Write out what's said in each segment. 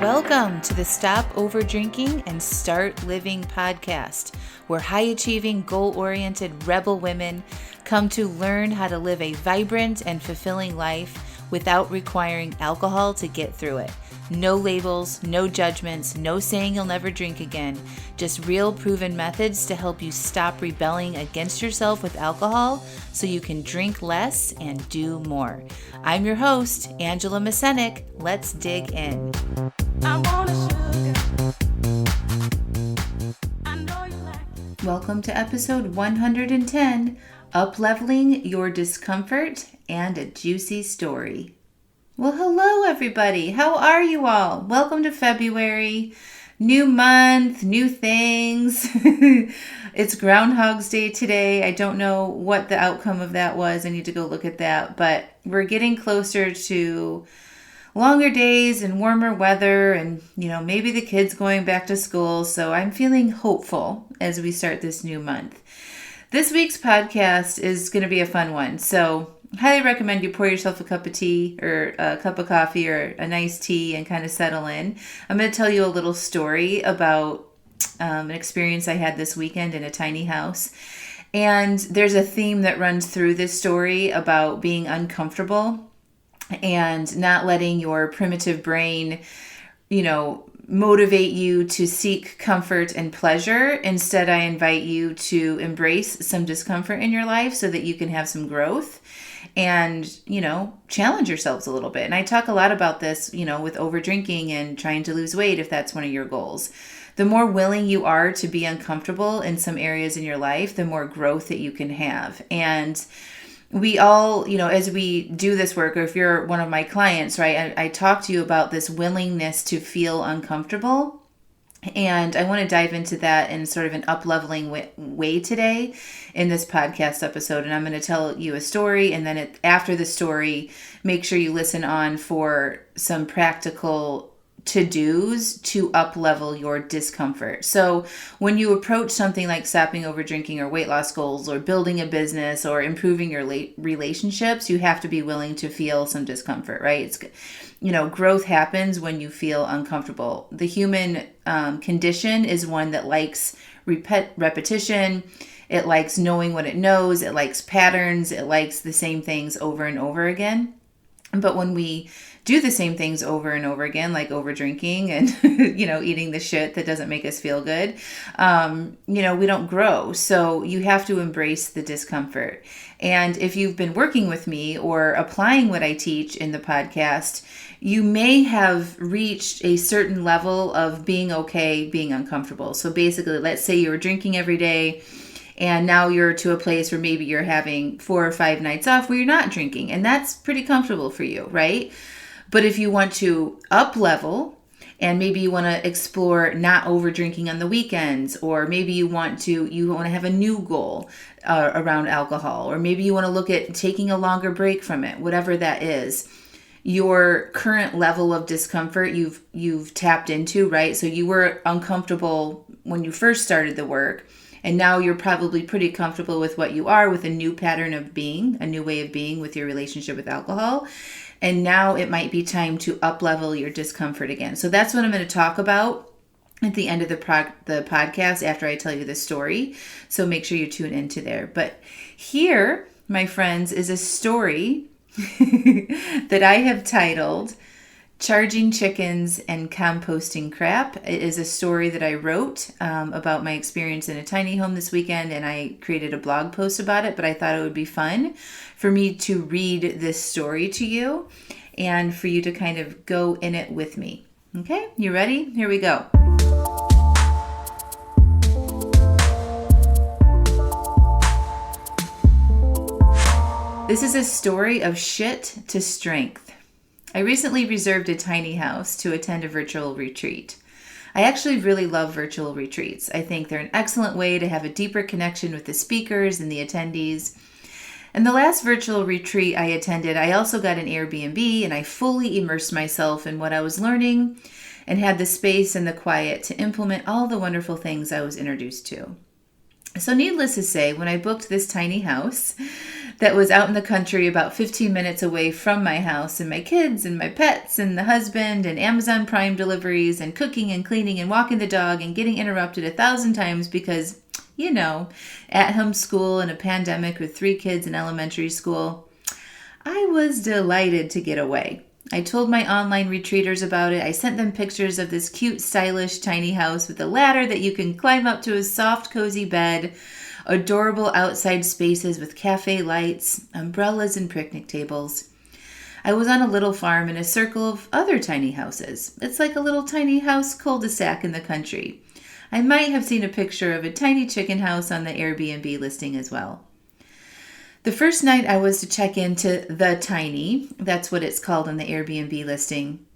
Welcome to the Stop Over Drinking and Start Living podcast, where high-achieving, goal-oriented rebel women come to learn how to live a vibrant and fulfilling life without requiring alcohol to get through it. No labels, no judgments, no saying you'll never drink again. Just real proven methods to help you stop rebelling against yourself with alcohol so you can drink less and do more. I'm your host, Angela Mascenik. Let's dig in. Welcome to episode 110, Up-Leveling Your Discomfort and a Juicy Story. Well, hello everybody. How are you all? Welcome to February. New month, new things. It's Groundhog's Day today. I don't know what the outcome of that was. I need to go look at that. But we're getting closer to longer days and warmer weather and, maybe the kids going back to school. So I'm feeling hopeful as we start this new month. This week's podcast is going to be a fun one. So highly recommend you pour yourself a cup of tea or a cup of coffee or a nice tea and kind of settle in. I'm going to tell you a little story about an experience I had this weekend in a tiny house. And there's a theme that runs through this story about being uncomfortable and not letting your primitive brain, motivate you to seek comfort and pleasure. Instead, I invite you to embrace some discomfort in your life so that you can have some growth and, challenge yourselves a little bit. And I talk a lot about this, with over drinking and trying to lose weight if that's one of your goals. The more willing you are to be uncomfortable in some areas in your life, the more growth that you can have. And we all, as we do this work, or if you're one of my clients, right, I talk to you about this willingness to feel uncomfortable. And I want to dive into that in sort of an up-leveling way today in this podcast episode. And I'm going to tell you a story. And then after the story, make sure you listen on for some practical to-dos to up-level your discomfort. So when you approach something like stopping over drinking or weight loss goals or building a business or improving your relationships, you have to be willing to feel some discomfort, right? It's growth happens when you feel uncomfortable. The human condition is one that likes repetition. It likes knowing what it knows. It likes patterns. It likes the same things over and over again. But when we do the same things over and over again, like over drinking and, eating the shit that doesn't make us feel good, we don't grow. So you have to embrace the discomfort. And if you've been working with me or applying what I teach in the podcast, you may have reached a certain level of being okay, being uncomfortable. So basically, let's say you were drinking every day, and now you're to a place where maybe you're having 4 or 5 nights off where you're not drinking. And that's pretty comfortable for you, right? But if you want to up level and maybe you want to explore not over drinking on the weekends, or maybe you want to have a new goal around alcohol, or maybe you want to look at taking a longer break from it, whatever that is, your current level of discomfort you've tapped into, right? So you were uncomfortable when you first started the work. And now you're probably pretty comfortable with what you are, with a new pattern of being, a new way of being with your relationship with alcohol. And now it might be time to up-level your discomfort again. So that's what I'm going to talk about at the end of the podcast after I tell you the story. So make sure you tune into there. But here, my friends, is a story that I have titled Charging Chickens and Composting Crap. It is a story that I wrote about my experience in a tiny home this weekend, and I created a blog post about it, but I thought it would be fun for me to read this story to you and for you to kind of go in it with me. Okay, you ready? Here we go. This is a story of shit to strength. I recently reserved a tiny house to attend a virtual retreat. I actually really love virtual retreats. I think they're an excellent way to have a deeper connection with the speakers and the attendees. And the last virtual retreat I attended, I also got an Airbnb and I fully immersed myself in what I was learning and had the space and the quiet to implement all the wonderful things I was introduced to. So needless to say, when I booked this tiny house that was out in the country about 15 minutes away from my house and my kids and my pets and the husband and Amazon Prime deliveries and cooking and cleaning and walking the dog and getting interrupted 1,000 times because, at home school and a pandemic with 3 kids in elementary school, I was delighted to get away. I told my online retreaters about it. I sent them pictures of this cute, stylish, tiny house with a ladder that you can climb up to a soft, cozy bed, adorable outside spaces with cafe lights, umbrellas, and picnic tables. I was on a little farm in a circle of other tiny houses. It's like a little tiny house cul-de-sac in the country. I might have seen a picture of a tiny chicken house on the Airbnb listing as well. The first night I was to check into the Tiny, that's what it's called on the Airbnb listing,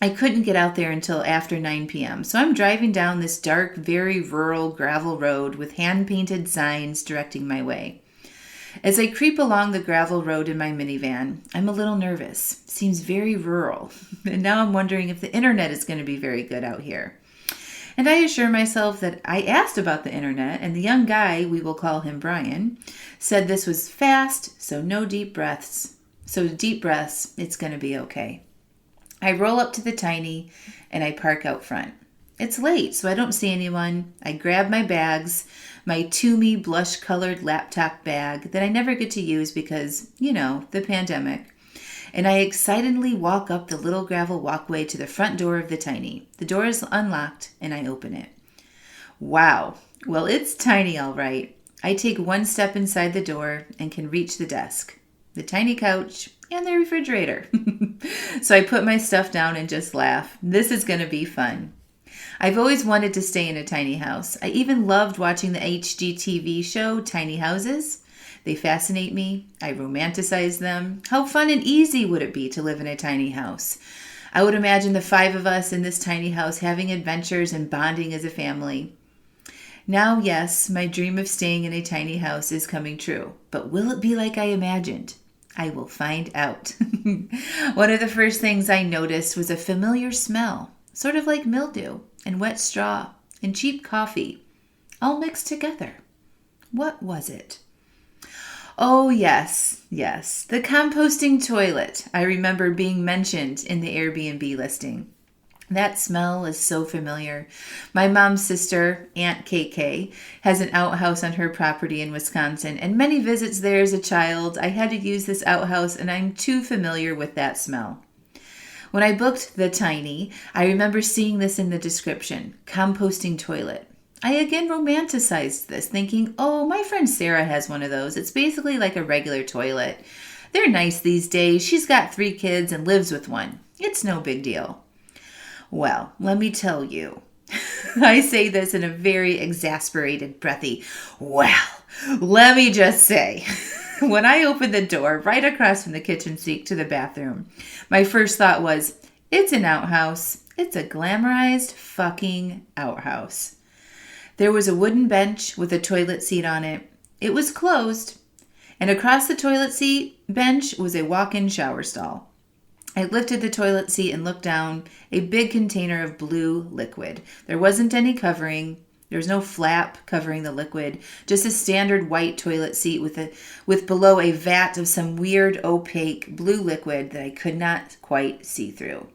I couldn't get out there until after 9 p.m. So I'm driving down this dark, very rural gravel road with hand-painted signs directing my way. As I creep along the gravel road in my minivan, I'm a little nervous. It seems very rural. And now I'm wondering if the internet is going to be very good out here. And I assure myself that I asked about the internet, and the young guy, we will call him Brian, said this was fast, so no deep breaths. So deep breaths, it's going to be okay. I roll up to the Tiny, and I park out front. It's late, so I don't see anyone. I grab my bags, my Toomey blush-colored laptop bag that I never get to use because, the pandemic. And I excitedly walk up the little gravel walkway to the front door of the Tiny. The door is unlocked, and I open it. Wow. Well, it's tiny, all right. I take one step inside the door and can reach the desk, the tiny couch, and the refrigerator. So I put my stuff down and just laugh. This is going to be fun. I've always wanted to stay in a tiny house. I even loved watching the HGTV show Tiny Houses. They fascinate me. I romanticize them. How fun and easy would it be to live in a tiny house? I would imagine the 5 of us in this tiny house having adventures and bonding as a family. Now, yes, my dream of staying in a tiny house is coming true. But will it be like I imagined? I will find out. One of the first things I noticed was a familiar smell, sort of like mildew and wet straw and cheap coffee, all mixed together. What was it? Oh, yes, the composting toilet. I remember being mentioned in the Airbnb listing. That smell is so familiar. My mom's sister, Aunt KK, has an outhouse on her property in Wisconsin, and many visits there as a child. I had to use this outhouse, and I'm too familiar with that smell. When I booked the Tiny, I remember seeing this in the description, composting toilet. I again romanticized this, thinking, oh, my friend Sarah has one of those. It's basically like a regular toilet. They're nice these days. She's got 3 kids and lives with one. It's no big deal. Well, let me tell you. I say this in a very exasperated, breathy, well, let me just say. When I opened the door right across from the kitchen sink to the bathroom, my first thought was, it's an outhouse. It's a glamorized fucking outhouse. There was a wooden bench with a toilet seat on it. It was closed, and across the toilet seat bench was a walk-in shower stall. I lifted the toilet seat and looked down, a big container of blue liquid. There wasn't any covering. There was no flap covering the liquid, just a standard white toilet seat with below a vat of some weird opaque blue liquid that I could not quite see through.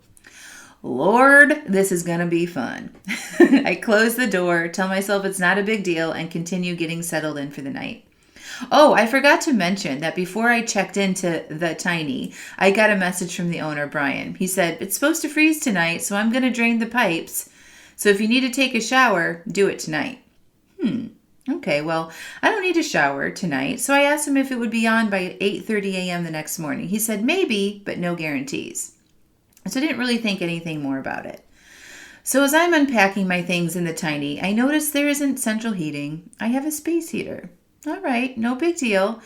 Lord, this is going to be fun. I close the door, tell myself it's not a big deal, and continue getting settled in for the night. Oh, I forgot to mention that before I checked into the Tiny, I got a message from the owner, Brian. He said, it's supposed to freeze tonight, so I'm going to drain the pipes. So if you need to take a shower, do it tonight. Okay, well, I don't need a shower tonight, so I asked him if it would be on by 8:30 a.m. the next morning. He said maybe, but no guarantees. So I didn't really think anything more about it. So as I'm unpacking my things in the Tiny, I notice there isn't central heating. I have a space heater. All right, no big deal.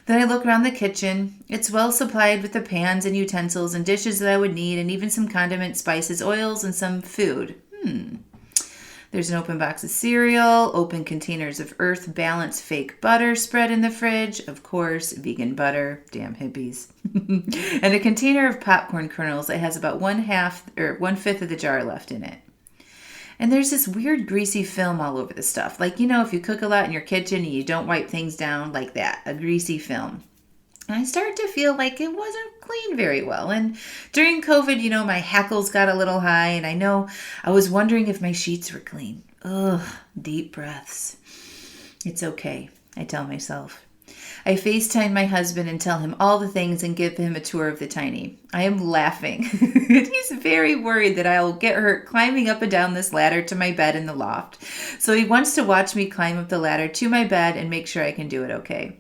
Then I look around the kitchen. It's well supplied with the pans and utensils and dishes that I would need, and even some condiments, spices, oils, and some food. There's an open box of cereal, open containers of Earth Balance fake butter spread in the fridge. Of course, vegan butter. Damn hippies. And a container of popcorn kernels that has about 1/5 of the jar left in it. And there's this weird greasy film all over the stuff. Like, if you cook a lot in your kitchen and you don't wipe things down like that, a greasy film. And I started to feel like it wasn't cleaned very well. And during COVID, my hackles got a little high, and I was wondering if my sheets were clean. Ugh, deep breaths. It's okay, I tell myself. I FaceTime my husband and tell him all the things and give him a tour of the tiny. I am laughing. He's very worried that I'll get hurt climbing up and down this ladder to my bed in the loft. So he wants to watch me climb up the ladder to my bed and make sure I can do it okay.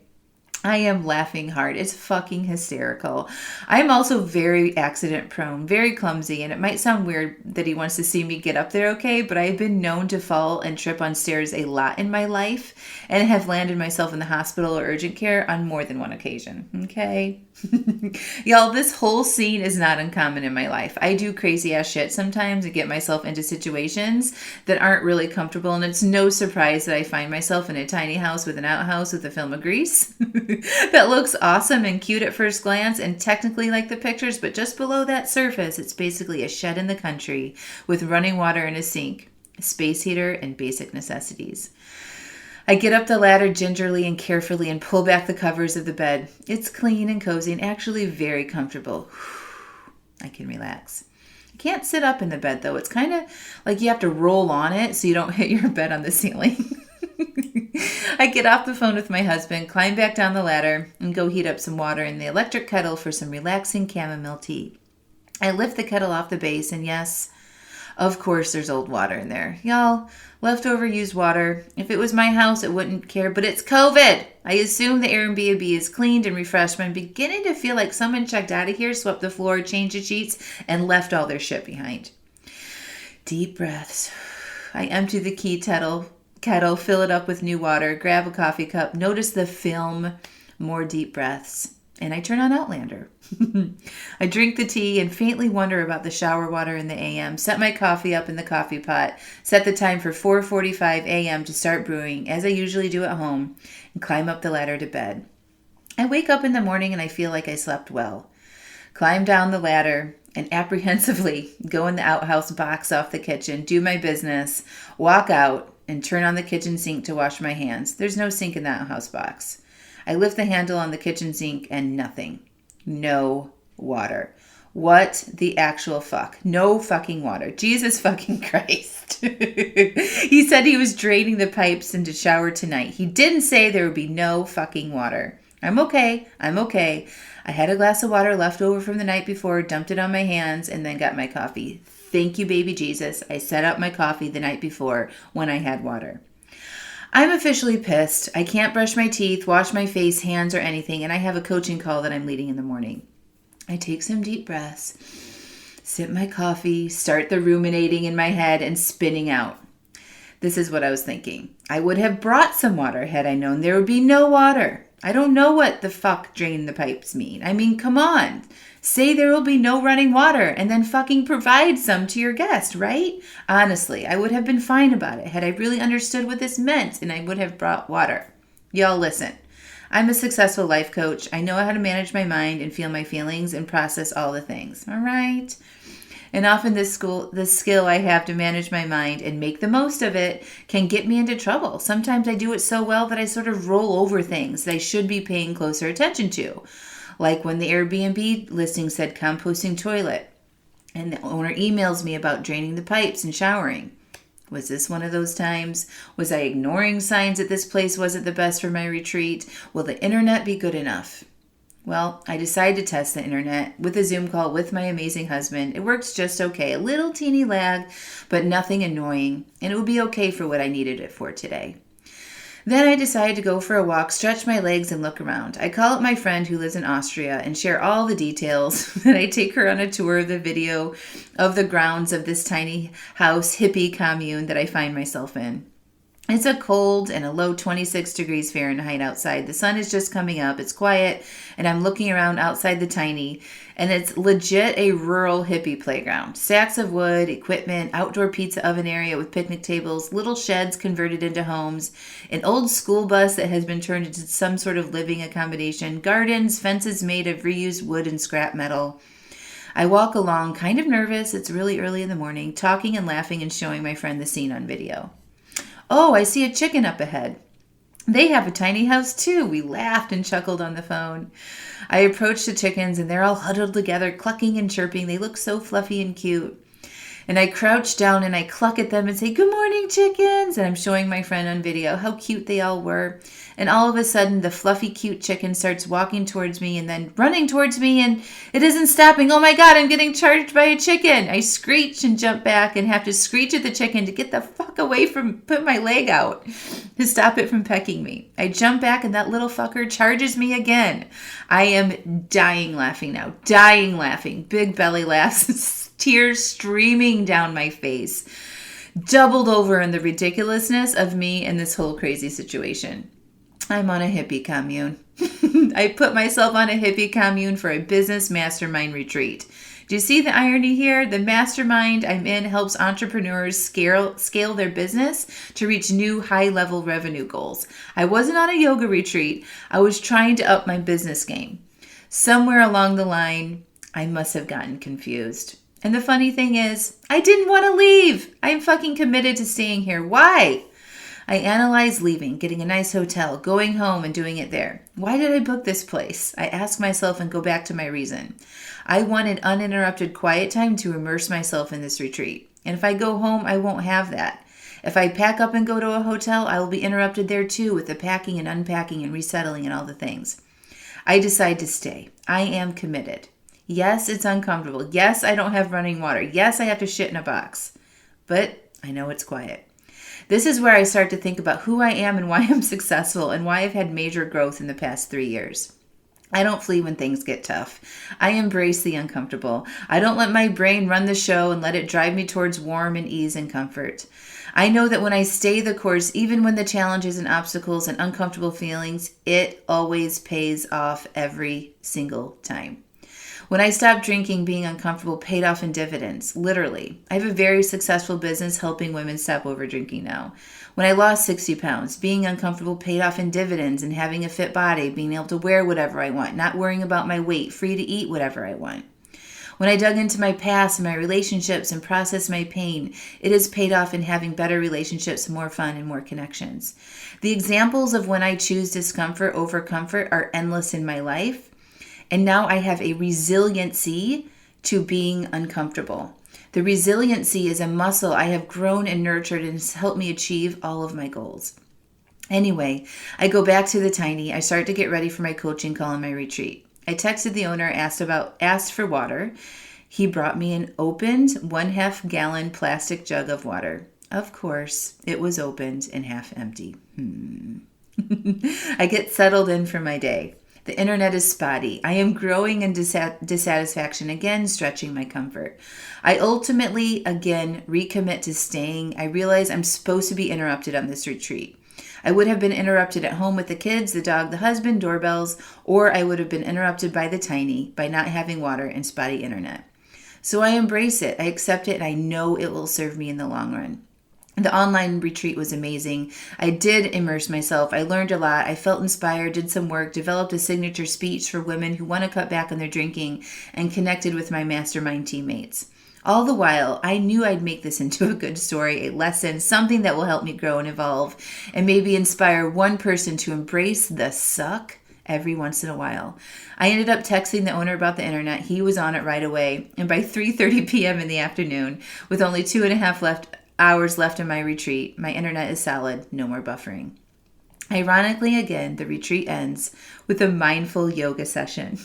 I am laughing hard. It's fucking hysterical. I am also very accident prone, very clumsy, and it might sound weird that he wants to see me get up there okay, but I have been known to fall and trip on stairs a lot in my life and have landed myself in the hospital or urgent care on more than one occasion. Okay? Y'all, this whole scene is not uncommon in my life. I do crazy ass shit sometimes and get myself into situations that aren't really comfortable, and it's no surprise that I find myself in a tiny house with an outhouse with a film of grease. That looks awesome and cute at first glance and technically like the pictures, but just below that surface, it's basically a shed in the country with running water and a sink, a space heater, and basic necessities. I get up the ladder gingerly and carefully and pull back the covers of the bed. It's clean and cozy and actually very comfortable. I can relax. I can't sit up in the bed though. It's kind of like you have to roll on it so you don't hit your bed on the ceiling. I get off the phone with my husband, climb back down the ladder, and go heat up some water in the electric kettle for some relaxing chamomile tea. I lift the kettle off the base, and yes, of course there's old water in there. Y'all, leftover used water. If it was my house, it wouldn't care, but it's COVID. I assume the Airbnb is cleaned and refreshed, but I'm beginning to feel like someone checked out of here, swept the floor, changed the sheets, and left all their shit behind. Deep breaths. I empty the kettle, fill it up with new water, grab a coffee cup, notice the film, more deep breaths, and I turn on Outlander. I drink the tea and faintly wonder about the shower water in the AM, set my coffee up in the coffee pot, set the time for 4:45 a.m. to start brewing, as I usually do at home, and climb up the ladder to bed. I wake up in the morning and I feel like I slept well. Climb down the ladder and apprehensively go in the outhouse box off the kitchen, do my business, walk out, and turn on the kitchen sink to wash my hands. There's no sink in the outhouse box. I lift the handle on the kitchen sink and nothing. No water. What the actual fuck? No fucking water. Jesus fucking Christ. He said he was draining the pipes into shower tonight. He didn't say there would be no fucking water. I'm okay. I had a glass of water left over from the night before, dumped it on my hands, and then got my coffee. Thank you, baby Jesus. I set up my coffee the night before when I had water. I'm officially pissed. I can't brush my teeth, wash my face, hands, or anything, and I have a coaching call that I'm leading in the morning. I take some deep breaths, sip my coffee, start the ruminating in my head and spinning out. This is what I was thinking. I would have brought some water had I known there would be no water. I don't know what the fuck drain the pipes mean. I mean, come on. Say there will be no running water and then fucking provide some to your guest, right? Honestly, I would have been fine about it had I really understood what this meant, and I would have brought water. Y'all listen. I'm a successful life coach. I know how to manage my mind and feel my feelings and process all the things. All right? And often this skill I have to manage my mind and make the most of it can get me into trouble. Sometimes I do it so well that I sort of roll over things that I should be paying closer attention to. Like when the Airbnb listing said composting toilet and the owner emails me about draining the pipes and showering. Was this one of those times? Was I ignoring signs that this place wasn't the best for my retreat? Will the internet be good enough? Well, I decided to test the internet with a Zoom call with my amazing husband. It works just okay. A little teeny lag, but nothing annoying. And it will be okay for what I needed it for today. Then I decided to go for a walk, stretch my legs, and look around. I call up my friend who lives in Austria and share all the details. Then I take her on a tour of the video of the grounds of this tiny house hippie commune that I find myself in. It's a cold and a low 26 degrees Fahrenheit outside. The sun is just coming up. It's quiet, and I'm looking around outside the tiny, and it's legit a rural hippie playground. Stacks of wood, equipment, outdoor pizza oven area with picnic tables, little sheds converted into homes, an old school bus that has been turned into some sort of living accommodation, gardens, fences made of reused wood and scrap metal. I walk along, kind of nervous. It's really early in the morning, talking and laughing and showing my friend the scene on video. Oh, I see a chicken up ahead. They have a tiny house too. We laughed and chuckled on the phone. I approached the chickens and they're all huddled together, clucking and chirping. They look so fluffy and cute. And I crouch down and I cluck at them and say, "Good morning, chickens." And I'm showing my friend on video how cute they all were. And all of a sudden, the fluffy, cute chicken starts walking towards me and then running towards me, and it isn't stopping. Oh my God, I'm getting charged by a chicken. I screech and jump back and have to screech at the chicken to get the fuck away from, put my leg out to stop it from pecking me. I jump back and that little fucker charges me again. I am dying laughing now, dying laughing. Big belly laughs, tears streaming down my face, doubled over in the ridiculousness of me and this whole crazy situation. I'm on a hippie commune. I put myself on a hippie commune for a business mastermind retreat. Do you see the irony here? The mastermind I'm in helps entrepreneurs scale their business to reach new high-level revenue goals. I wasn't on a yoga retreat. I was trying to up my business game. Somewhere along the line, I must have gotten confused. And the funny thing is, I didn't want to leave. I'm fucking committed to staying here. Why? I analyze leaving, getting a nice hotel, going home and doing it there. Why did I book this place? I ask myself and go back to my reason. I wanted uninterrupted quiet time to immerse myself in this retreat. And if I go home, I won't have that. If I pack up and go to a hotel, I will be interrupted there too with the packing and unpacking and resettling and all the things. I decide to stay. I am committed. Yes, it's uncomfortable. Yes, I don't have running water. Yes, I have to shit in a box. But I know it's quiet. This is where I start to think about who I am and why I'm successful and why I've had major growth in the past 3 years. I don't flee when things get tough. I embrace the uncomfortable. I don't let my brain run the show and let it drive me towards warm and ease and comfort. I know that when I stay the course, even when the challenges and obstacles and uncomfortable feelings, it always pays off every single time. When I stopped drinking, being uncomfortable paid off in dividends, literally. I have a very successful business helping women stop over drinking now. When I lost 60 pounds, being uncomfortable paid off in dividends and having a fit body, being able to wear whatever I want, not worrying about my weight, free to eat whatever I want. When I dug into my past and my relationships and processed my pain, it has paid off in having better relationships, more fun, and more connections. The examples of when I choose discomfort over comfort are endless in my life. And now I have a resiliency to being uncomfortable. The resiliency is a muscle I have grown and nurtured and has helped me achieve all of my goals. Anyway, I go back to the tiny. I start to get ready for my coaching call and my retreat. I texted the owner, asked for water. He brought me an opened 1/2 gallon plastic jug of water. Of course, it was opened and half empty. I get settled in for my day. The internet is spotty. I am growing in dissatisfaction, again stretching my comfort. I ultimately, again, recommit to staying. I realize I'm supposed to be interrupted on this retreat. I would have been interrupted at home with the kids, the dog, the husband, doorbells, or I would have been interrupted by the tiny, by not having water and spotty internet. So I embrace it, I accept it, and I know it will serve me in the long run. The online retreat was amazing. I did immerse myself. I learned a lot. I felt inspired, did some work, developed a signature speech for women who want to cut back on their drinking, and connected with my mastermind teammates. All the while, I knew I'd make this into a good story, a lesson, something that will help me grow and evolve, and maybe inspire one person to embrace the suck every once in a while. I ended up texting the owner about the internet. He was on it right away, and by 3:30 p.m. in the afternoon, with only 2.5 hours left in my retreat, my internet is solid, no more buffering. Ironically, again, the retreat ends with a mindful yoga session.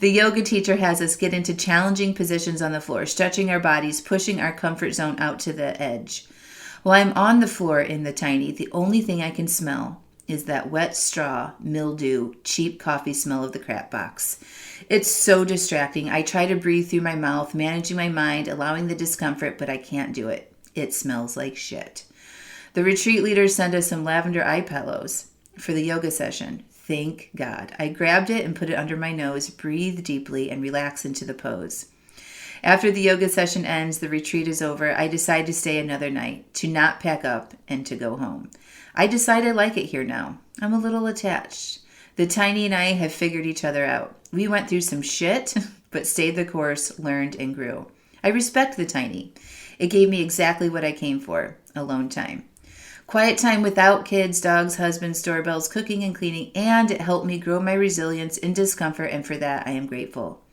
The yoga teacher has us get into challenging positions on the floor, stretching our bodies, pushing our comfort zone out to the edge. While I'm on the floor in the tiny, the only thing I can smell is that wet straw, mildew, cheap coffee smell of the crap box. It's so distracting. I try to breathe through my mouth, managing my mind, allowing the discomfort, but I can't do it. It smells like shit. The retreat leaders sent us some lavender eye pillows for the yoga session. Thank God. I grabbed it and put it under my nose, breathe deeply, and relax into the pose. After the yoga session ends, the retreat is over, I decide to stay another night, to not pack up, and to go home. I decide I like it here now. I'm a little attached. The tiny and I have figured each other out. We went through some shit. but stayed the course, learned, and grew. I respect the tiny. It gave me exactly what I came for, alone time. Quiet time without kids, dogs, husbands, doorbells, cooking and cleaning, and it helped me grow my resilience in discomfort, and for that I am grateful.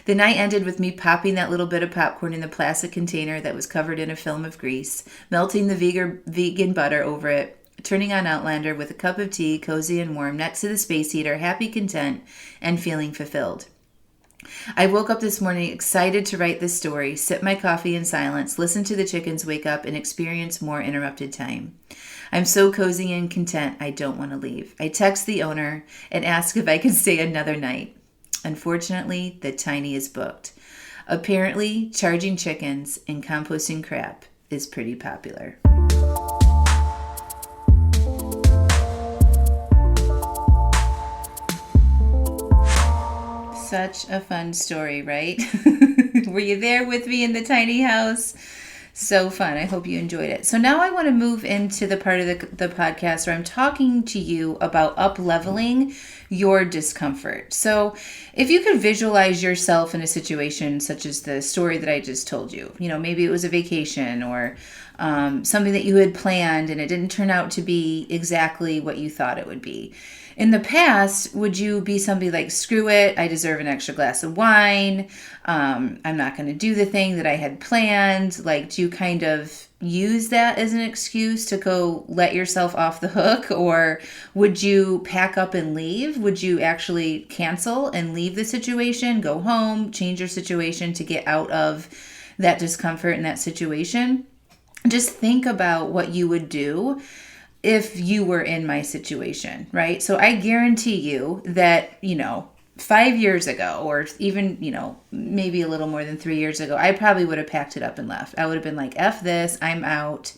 The night ended with me popping that little bit of popcorn in the plastic container that was covered in a film of grease, melting the vegan butter over it, turning on Outlander with a cup of tea, cozy and warm, next to the space heater, happy, content, and feeling fulfilled. I woke up this morning excited to write this story, sip my coffee in silence, listen to the chickens wake up, and experience more interrupted time. I'm so cozy and content, I don't want to leave. I text the owner and ask if I can stay another night. Unfortunately, the tiny is booked. Apparently, charging chickens and composting crap is pretty popular. Such a fun story, right? Were you there with me in the tiny house? So fun. I hope you enjoyed it. So now I want to move into the part of the podcast where I'm talking to you about up-leveling your discomfort. So if you could visualize yourself in a situation such as the story that I just told you, maybe it was a vacation or something that you had planned and it didn't turn out to be exactly what you thought it would be. In the past, would you be somebody like, screw it, I deserve an extra glass of wine, I'm not going to do the thing that I had planned? Like, do you kind of use that as an excuse to go let yourself off the hook? Or would you pack up and leave? Would you actually cancel and leave the situation, go home, change your situation to get out of that discomfort in that situation? Just think about what you would do if you were in my situation, right? So I guarantee you that, 5 years ago, or even, maybe a little more than 3 years ago, I probably would have packed it up and left. I would have been like, F this, I'm out.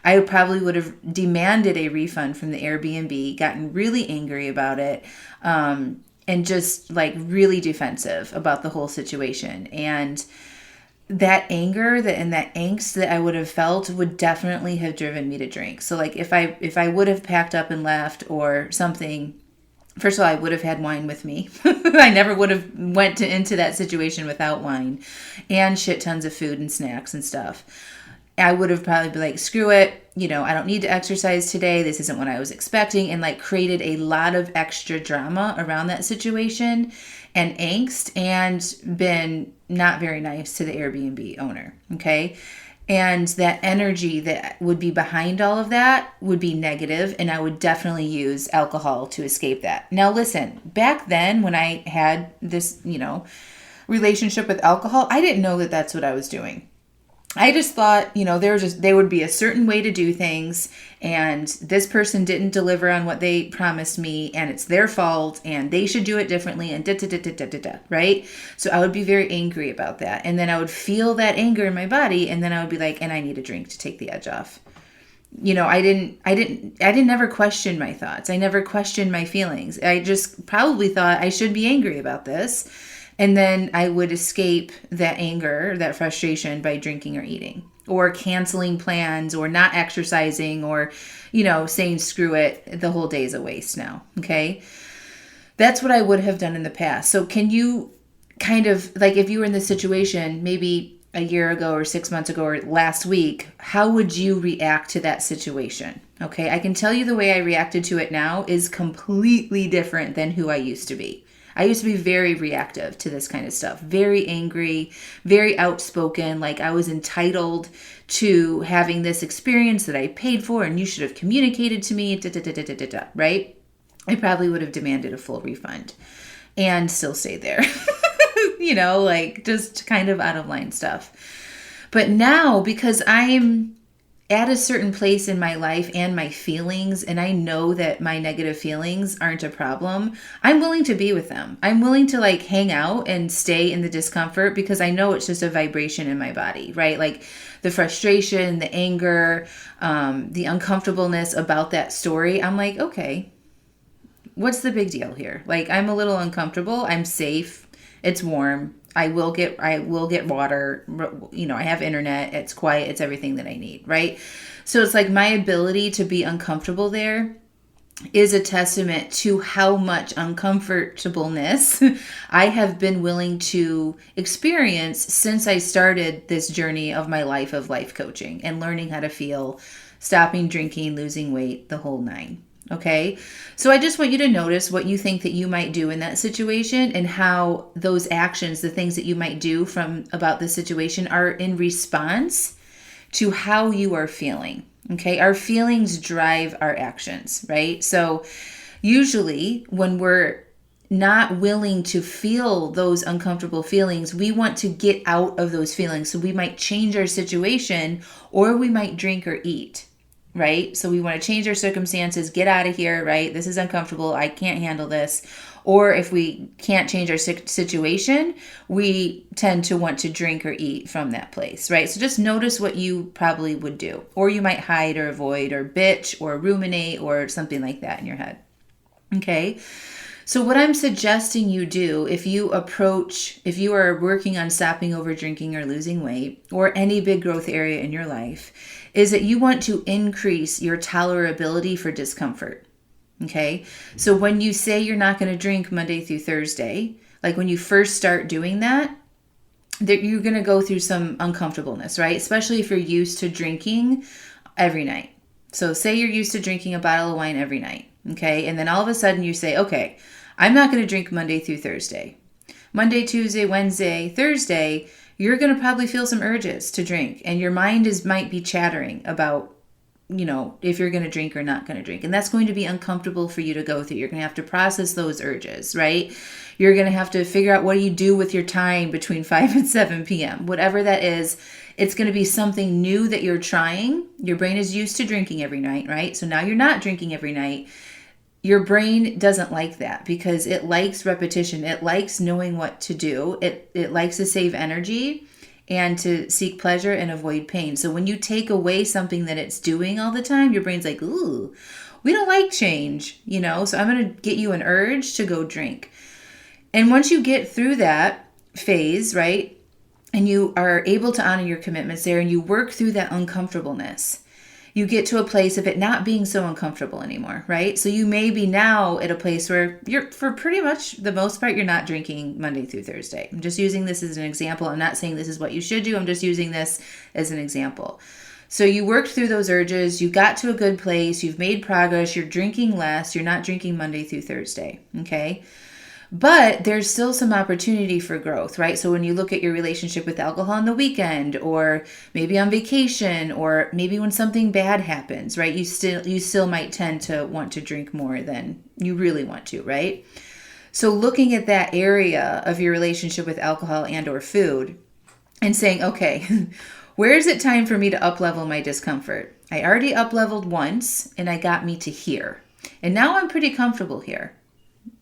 I probably would have demanded a refund from the Airbnb, gotten really angry about it, and just like really defensive about the whole situation. And that anger and that angst that I would have felt would definitely have driven me to drink. So like if I would have packed up and left or something, first of all, I would have had wine with me. I never would have went into that situation without wine and shit tons of food and snacks and stuff. I would have probably been like, screw it. I don't need to exercise today. This isn't what I was expecting. And like created a lot of extra drama around that situation and angst and been not very nice to the Airbnb owner. Okay. And that energy that would be behind all of that would be negative, and I would definitely use alcohol to escape that. Now, listen, back then when I had this, relationship with alcohol, I didn't know that that's what I was doing. I just thought, there would be a certain way to do things, and this person didn't deliver on what they promised me, and it's their fault, and they should do it differently, and right? So I would be very angry about that, and then I would feel that anger in my body, and then I would be like, and I need a drink to take the edge off. I didn't never question my thoughts. I never questioned my feelings. I just probably thought I should be angry about this. And then I would escape that anger, that frustration by drinking or eating or canceling plans or not exercising or, saying screw it, the whole day is a waste now. Okay. That's what I would have done in the past. So can you kind of like, if you were in this situation, maybe a year ago or 6 months ago or last week, how would you react to that situation? Okay. I can tell you the way I reacted to it now is completely different than who I used to be. I used to be very reactive to this kind of stuff, very angry, very outspoken, like I was entitled to having this experience that I paid for and you should have communicated to me, right? I probably would have demanded a full refund and still stayed there, like just kind of out of line stuff. But now, because I'm at a certain place in my life and my feelings, and I know that my negative feelings aren't a problem, I'm willing to be with them. I'm willing to like hang out and stay in the discomfort because I know it's just a vibration in my body, right? Like the frustration, the anger, the uncomfortableness about that story. I'm like, okay, what's the big deal here? Like I'm a little uncomfortable. I'm safe. It's warm. I will get water, I have internet, it's quiet, it's everything that I need, right? So it's like my ability to be uncomfortable there is a testament to how much uncomfortableness I have been willing to experience since I started this journey of my life of life coaching and learning how to feel, stopping drinking, losing weight, the whole nine. Okay. So I just want you to notice what you think that you might do in that situation and how those actions, the things that you might do from about the situation, are in response to how you are feeling. Okay. Our feelings drive our actions, right? So usually when we're not willing to feel those uncomfortable feelings, we want to get out of those feelings. So we might change our situation, or we might drink or eat, right? So we want to change our circumstances, get out of here, right? This is uncomfortable. I can't handle this. Or if we can't change our situation, we tend to want to drink or eat from that place, right? So just notice what you probably would do. Or you might hide or avoid or bitch or ruminate or something like that in your head. Okay. So what I'm suggesting you do if you are working on stopping over drinking or losing weight or any big growth area in your life, is that you want to increase your tolerability for discomfort. Okay. So when you say you're not going to drink Monday through Thursday, like when you first start doing that you're going to go through some uncomfortableness, right? Especially if you're used to drinking every night. So say you're used to drinking a bottle of wine every night. Okay. And then all of a sudden you say, okay, I'm not going to drink Monday through Thursday. Monday, Tuesday, Wednesday, Thursday, you're going to probably feel some urges to drink. And your mind might be chattering about, if you're going to drink or not going to drink. And that's going to be uncomfortable for you to go through. You're going to have to process those urges, right? You're going to have to figure out what do you do with your time between 5 and 7 p.m. Whatever that is, it's going to be something new that you're trying. Your brain is used to drinking every night, right? So now you're not drinking every night. Your brain doesn't like that because it likes repetition. It likes knowing what to do. It likes to save energy and to seek pleasure and avoid pain. So when you take away something that it's doing all the time, your brain's like, ooh, we don't like change, so I'm going to get you an urge to go drink. And once you get through that phase, right, and you are able to honor your commitments there and you work through that uncomfortableness, you get to a place of it not being so uncomfortable anymore, right? So you may be now at a place where you're, for pretty much the most part, you're not drinking Monday through Thursday. I'm just using this as an example. I'm not saying this is what you should do. I'm just using this as an example. So you worked through those urges. You got to a good place. You've made progress. You're drinking less. You're not drinking Monday through Thursday, okay? But there's still some opportunity for growth, right? So when you look at your relationship with alcohol on the weekend, or maybe on vacation, or maybe when something bad happens, right? You still might tend to want to drink more than you really want to, right? So looking at that area of your relationship with alcohol and or food and saying, okay, where is it time for me to up-level my discomfort? I already up-leveled once and I got me to here. And now I'm pretty comfortable here.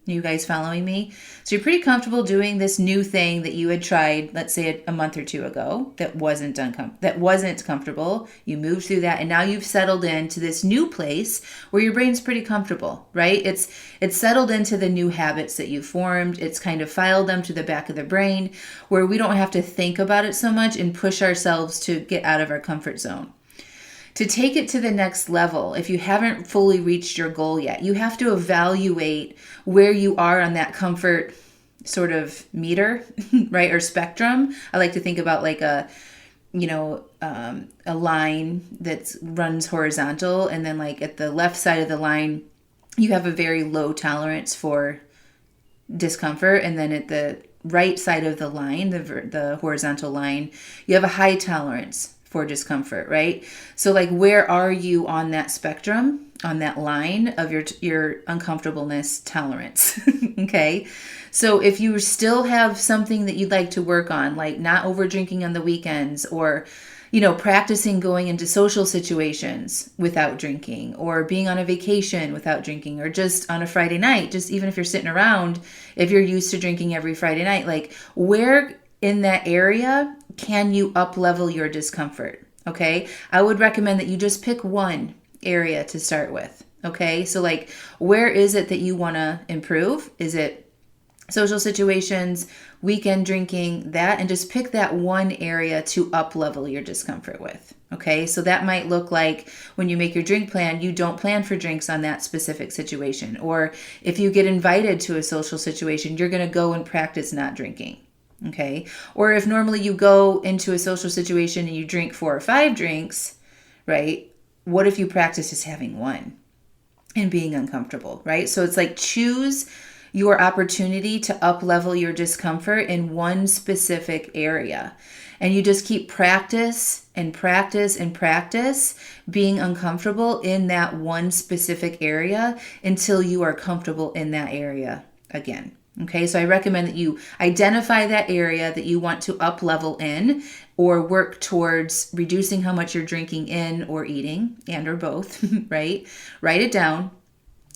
You guys following me? So you're pretty comfortable doing this new thing that you had tried, let's say a month or two ago, that wasn't comfortable. You moved through that and now you've settled into this new place where your brain's pretty comfortable, right? It's settled into the new habits that you've formed. It's kind of filed them to the back of the brain where we don't have to think about it so much and push ourselves to get out of our comfort zone. To take it to the next level, if you haven't fully reached your goal yet, you have to evaluate where you are on that comfort sort of meter, right? Or spectrum. I like to think about like a line that runs horizontal. And then like at the left side of the line, you have a very low tolerance for discomfort. And then at the right side of the line, the horizontal line, you have a high tolerance for discomfort, right? So like, where are you on that spectrum, on that line of your uncomfortableness tolerance? Okay. So if you still have something that you'd like to work on, like not over drinking on the weekends, or, practicing going into social situations without drinking, or being on a vacation without drinking, or just on a Friday night, just even if you're sitting around, if you're used to drinking every Friday night, like where in that area can you up-level your discomfort? Okay. I would recommend that you just pick one area to start with. Okay. So like, where is it that you want to improve? Is it social situations, weekend drinking, that, and just pick that one area to up level your discomfort with. Okay, so that might look like when you make your drink plan, you don't plan for drinks on that specific situation. Or if you get invited to a social situation, you're going to go and practice not drinking. Okay, or if normally you go into a social situation and you drink 4 or 5 drinks, right? What if you practice just having one and being uncomfortable, right? So it's like choose your opportunity to up level your discomfort in one specific area. And you just keep practice and practice and practice being uncomfortable in that one specific area until you are comfortable in that area again. Okay, so I recommend that you identify that area that you want to up level in or work towards reducing how much you're drinking in or eating, and or both, right? Write it down.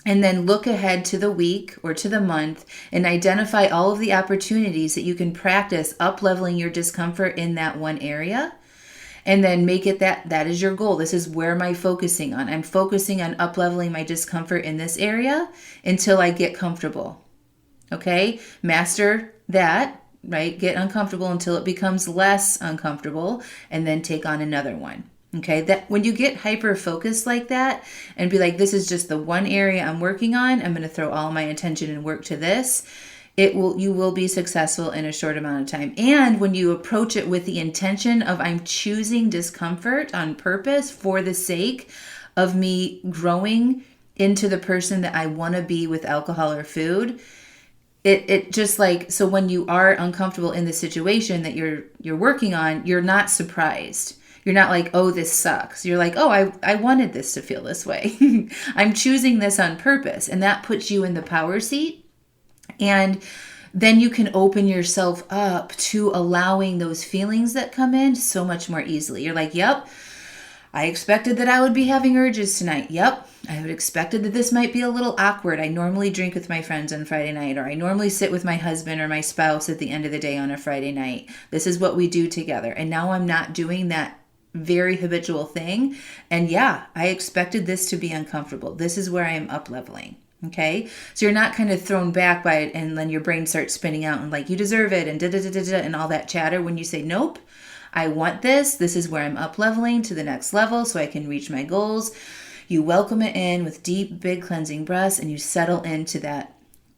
And then look ahead to the week or to the month and identify all of the opportunities that you can practice up leveling your discomfort in that one area. And then make it that is your goal. This is where am I focusing on? I'm focusing on up leveling my discomfort in this area until I get comfortable. Okay? Master that, right? Get uncomfortable until it becomes less uncomfortable and then take on another one. Okay, that when you get hyper focused like that and be like, this is just the one area I'm working on, I'm going to throw all my attention and work to this, you will be successful in a short amount of time. And when you approach it with the intention of I'm choosing discomfort on purpose for the sake of me growing into the person that I want to be with alcohol or food, it just like, so when you are uncomfortable in the situation that you're working on, you're not surprised. You're not like, oh, this sucks. You're like, oh, I wanted this to feel this way. I'm choosing this on purpose. And that puts you in the power seat. And then you can open yourself up to allowing those feelings that come in so much more easily. You're like, yep, I expected that I would be having urges tonight. Yep, I would expected that this might be a little awkward. I normally drink with my friends on Friday night, or I normally sit with my husband or my spouse at the end of the day on a Friday night. This is what we do together. And now I'm not doing that very habitual thing. And yeah, I expected this to be uncomfortable. This is where I am up leveling. Okay. So you're not kind of thrown back by it and then your brain starts spinning out and like, you deserve it and and all that chatter when you say, nope, I want this. This is where I'm up leveling to the next level so I can reach my goals. You welcome it in with deep, big cleansing breaths and you settle into that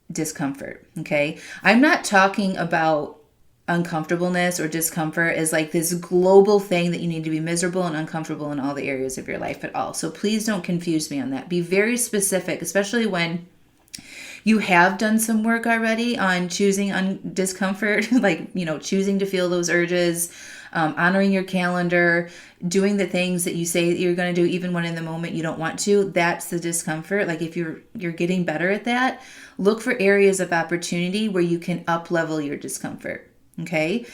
discomfort. Okay. I'm not talking about uncomfortableness or discomfort is like this global thing that you need to be miserable and uncomfortable in all the areas of your life at all. So please don't confuse me on that. Be very specific, especially when you have done some work already on choosing discomfort, like, choosing to feel those urges, honoring your calendar, doing the things that you say that you're going to do even when in the moment you don't want to. That's the discomfort. Like if you're getting better at that, look for areas of opportunity where you can up level your discomfort. Okay.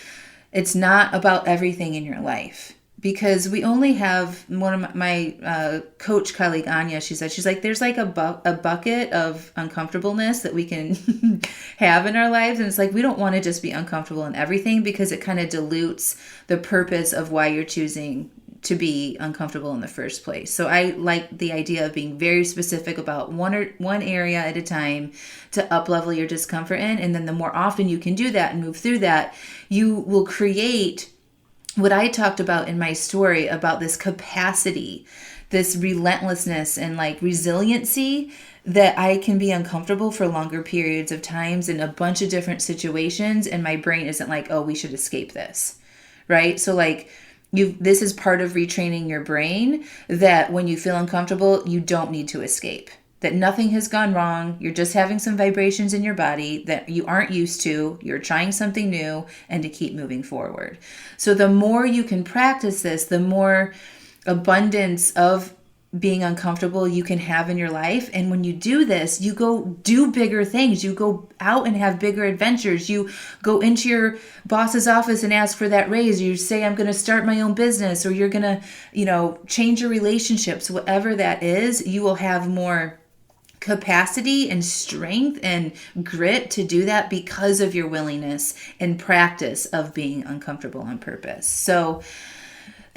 It's not about everything in your life because we only have one of my coach colleague, Anya, she's like, there's like a bucket of uncomfortableness that we can have in our lives. And it's like, we don't want to just be uncomfortable in everything because it kind of dilutes the purpose of why you're choosing to be uncomfortable in the first place. So I like the idea of being very specific about one area at a time to up level your discomfort in. And then the more often you can do that and move through that, you will create what I talked about in my story about this capacity, this relentlessness and like resiliency that I can be uncomfortable for longer periods of times in a bunch of different situations. And my brain isn't like, oh, we should escape this. Right. So like, this is part of retraining your brain that when you feel uncomfortable, you don't need to escape, that nothing has gone wrong. You're just having some vibrations in your body that you aren't used to. You're trying something new and to keep moving forward. So the more you can practice this, the more abundance of being uncomfortable you can have in your life. And when you do this, you go do bigger things. You go out and have bigger adventures. You go into your boss's office and ask for that raise. You say, I'm going to start my own business, or you're going to, change your relationships, whatever that is, you will have more capacity and strength and grit to do that because of your willingness and practice of being uncomfortable on purpose. So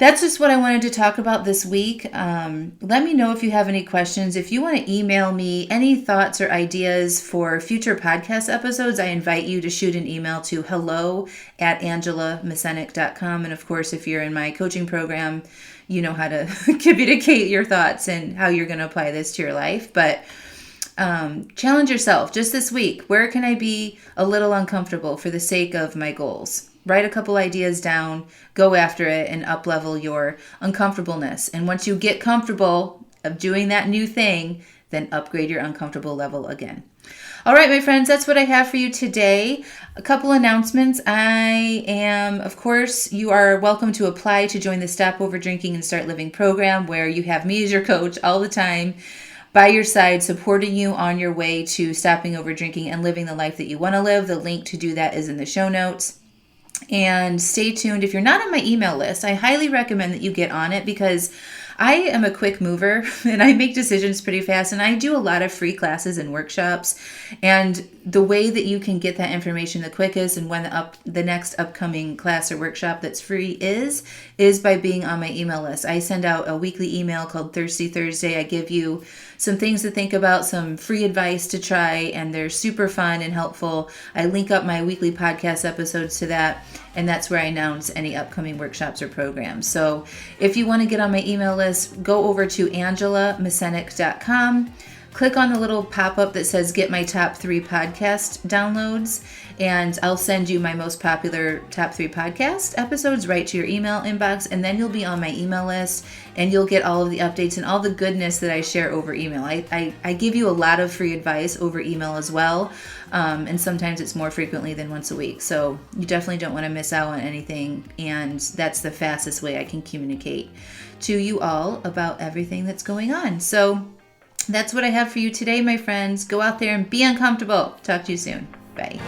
that's just what I wanted to talk about this week. Let me know if you have any questions. If you want to email me any thoughts or ideas for future podcast episodes, I invite you to shoot an email to hello@angelamascenik.com. And of course, if you're in my coaching program, you know how to communicate your thoughts and how you're going to apply this to your life. But challenge yourself just this week. Where can I be a little uncomfortable for the sake of my goals? Write a couple ideas down, go after it, and up-level your uncomfortableness. And once you get comfortable of doing that new thing, then upgrade your uncomfortable level again. All right, my friends, that's what I have for you today. A couple announcements. Of course, you are welcome to apply to join the Stop Over Drinking and Start Living program, where you have me as your coach all the time, by your side, supporting you on your way to stopping over drinking and living the life that you want to live. The link to do that is in the show notes. And stay tuned. If you're not on my email list, I highly recommend that you get on it, because I am a quick mover and I make decisions pretty fast, and I do a lot of free classes and workshops. And the way that you can get that information the quickest and when the next upcoming class or workshop that's free is by being on my email list. I send out a weekly email called Thirsty Thursday. I give you some things to think about, some free advice to try, and they're super fun and helpful. I link up my weekly podcast episodes to that, and that's where I announce any upcoming workshops or programs. So if you want to get on my email list, go over to angelamascenik.com. Click on the little pop-up that says Get My Top 3 Podcast Downloads, and I'll send you my most popular top 3 podcast episodes right to your email inbox, and then you'll be on my email list, and you'll get all of the updates and all the goodness that I share over email. I give you a lot of free advice over email as well, and sometimes it's more frequently than once a week. So you definitely don't want to miss out on anything, and that's the fastest way I can communicate to you all about everything that's going on. So that's what I have for you today, my friends. Go out there and be uncomfortable. Talk to you soon. Bye.